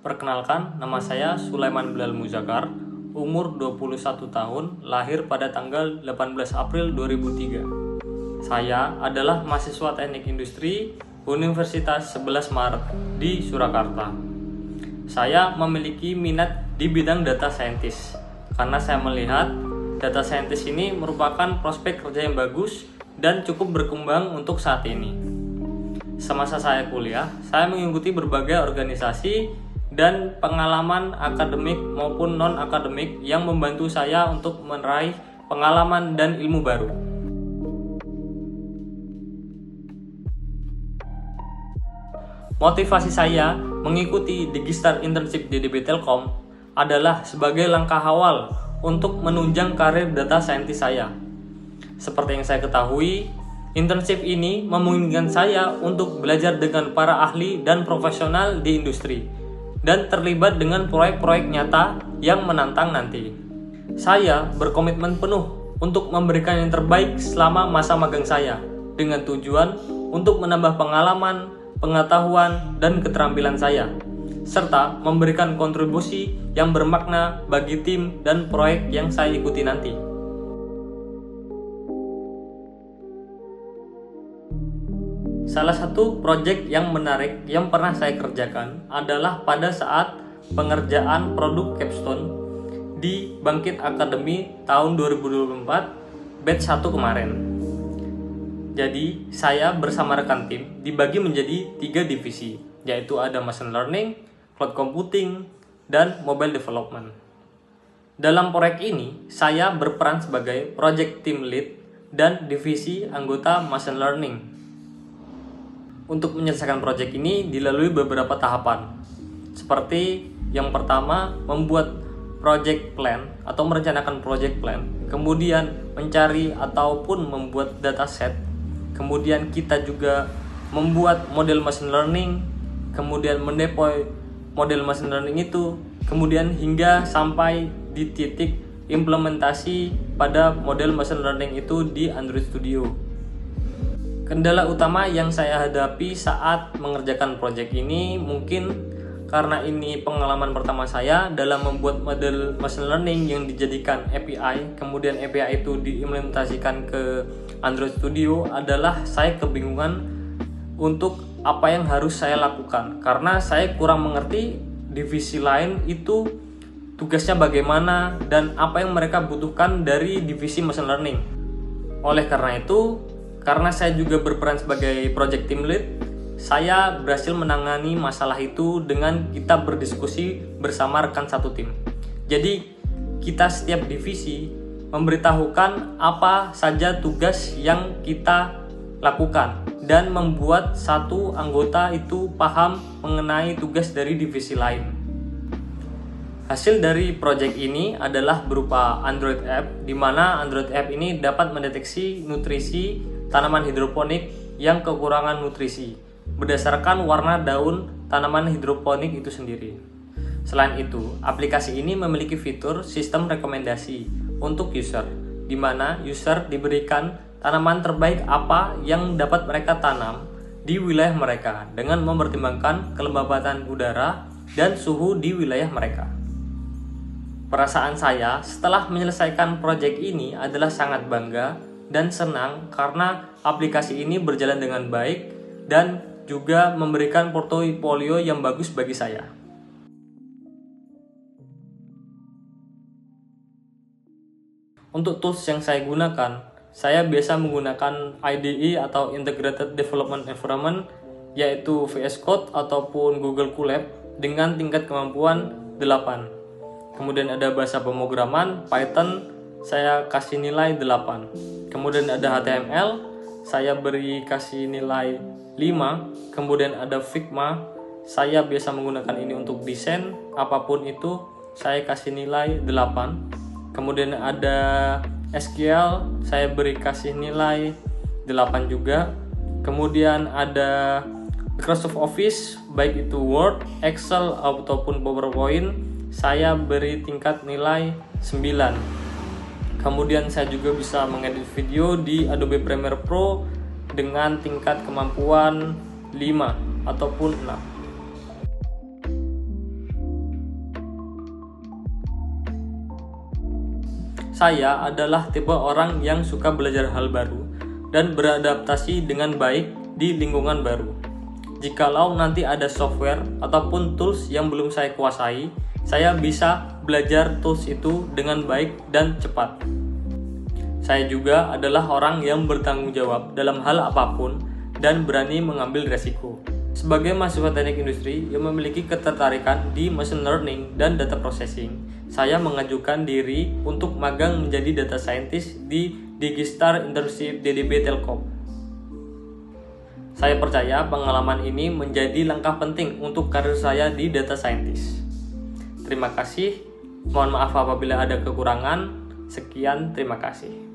Perkenalkan, nama saya Sulaiman Bilal Muzakkar, umur 21 tahun, lahir pada tanggal 18 April 2003. Saya adalah mahasiswa Teknik Industri Universitas 11 Maret di Surakarta. Saya memiliki minat di bidang data scientist karena saya melihat data scientist ini merupakan prospek kerja yang bagus dan cukup berkembang untuk saat ini. Semasa saya kuliah, saya mengikuti berbagai organisasi dan pengalaman akademik maupun non-akademik yang membantu saya untuk meraih pengalaman dan ilmu baru. Motivasi saya mengikuti Digistar Internship di DB Telkom adalah sebagai langkah awal untuk menunjang karir data scientist saya. Seperti yang saya ketahui, internship ini memungkinkan saya untuk belajar dengan para ahli dan profesional di industri dan terlibat dengan proyek-proyek nyata yang menantang nanti. Saya berkomitmen penuh untuk memberikan yang terbaik selama masa magang saya dengan tujuan untuk menambah pengalaman, pengetahuan, dan keterampilan saya, serta memberikan kontribusi yang bermakna bagi tim dan proyek yang saya ikuti nanti. Salah satu proyek yang menarik yang pernah saya kerjakan adalah pada saat pengerjaan produk capstone di Bangkit Academy tahun 2024 batch 1 kemarin. Jadi saya bersama rekan tim dibagi menjadi 3 divisi, yaitu ada machine learning, cloud computing, dan mobile development. Dalam proyek ini, saya berperan sebagai project team lead dan divisi anggota machine learning. Untuk menyelesaikan proyek ini dilalui beberapa tahapan, seperti yang pertama membuat project plan atau merencanakan project plan, kemudian mencari ataupun membuat dataset, kemudian kita juga membuat model machine learning, kemudian mendeploy model machine learning itu, kemudian hingga sampai di titik implementasi pada model machine learning itu di Android Studio. Kendala utama yang saya hadapi saat mengerjakan proyek ini mungkin karena ini pengalaman pertama saya dalam membuat model machine learning yang dijadikan API, kemudian API itu diimplementasikan ke Android Studio, adalah saya kebingungan untuk apa yang harus saya lakukan karena saya kurang mengerti divisi lain itu tugasnya bagaimana dan apa yang mereka butuhkan dari divisi machine learning. Oleh karena itu, karena saya juga berperan sebagai project team lead, saya berhasil menangani masalah itu dengan kita berdiskusi bersama rekan satu tim. Jadi kita setiap divisi memberitahukan apa saja tugas yang kita lakukan dan membuat satu anggota itu paham mengenai tugas dari divisi lain. Hasil dari proyek ini adalah berupa Android app, di mana Android app ini dapat mendeteksi nutrisi tanaman hidroponik yang kekurangan nutrisi berdasarkan warna daun tanaman hidroponik itu sendiri. Selain itu, aplikasi ini memiliki fitur sistem rekomendasi untuk user, di mana user diberikan tanaman terbaik apa yang dapat mereka tanam di wilayah mereka dengan mempertimbangkan kelembapan udara dan suhu di wilayah mereka. Perasaan saya setelah menyelesaikan proyek ini adalah sangat bangga dan senang karena aplikasi ini berjalan dengan baik dan juga memberikan portofolio yang bagus bagi saya. Untuk tools yang saya gunakan, saya biasa menggunakan IDE atau Integrated Development Environment, yaitu VS Code ataupun Google Colab dengan tingkat kemampuan 8. Kemudian ada bahasa pemrograman Python, saya kasih nilai 8. Kemudian ada HTML, saya beri kasih nilai 5. Kemudian ada Figma, saya biasa menggunakan ini untuk desain apapun itu, saya kasih nilai 8. Kemudian ada SQL, saya beri kasih nilai 8 juga. Kemudian ada Microsoft Office, baik itu Word, Excel ataupun PowerPoint, saya beri tingkat nilai 9. Kemudian saya juga bisa mengedit video di Adobe Premiere Pro dengan tingkat kemampuan 5 ataupun 6. Saya adalah tipe orang yang suka belajar hal baru dan beradaptasi dengan baik di lingkungan baru. Jikalau nanti ada software ataupun tools yang belum saya kuasai, saya bisa belajar tools itu dengan baik dan cepat. Saya juga adalah orang yang bertanggung jawab dalam hal apapun dan berani mengambil resiko. Sebagai mahasiswa teknik industri yang memiliki ketertarikan di machine learning dan data processing, saya mengajukan diri untuk magang menjadi data scientist di Digistar Internship DDB Telkom. Saya percaya pengalaman ini menjadi langkah penting untuk karir saya di data scientist. Terima kasih. Mohon maaf apabila ada kekurangan. Sekian, terima kasih.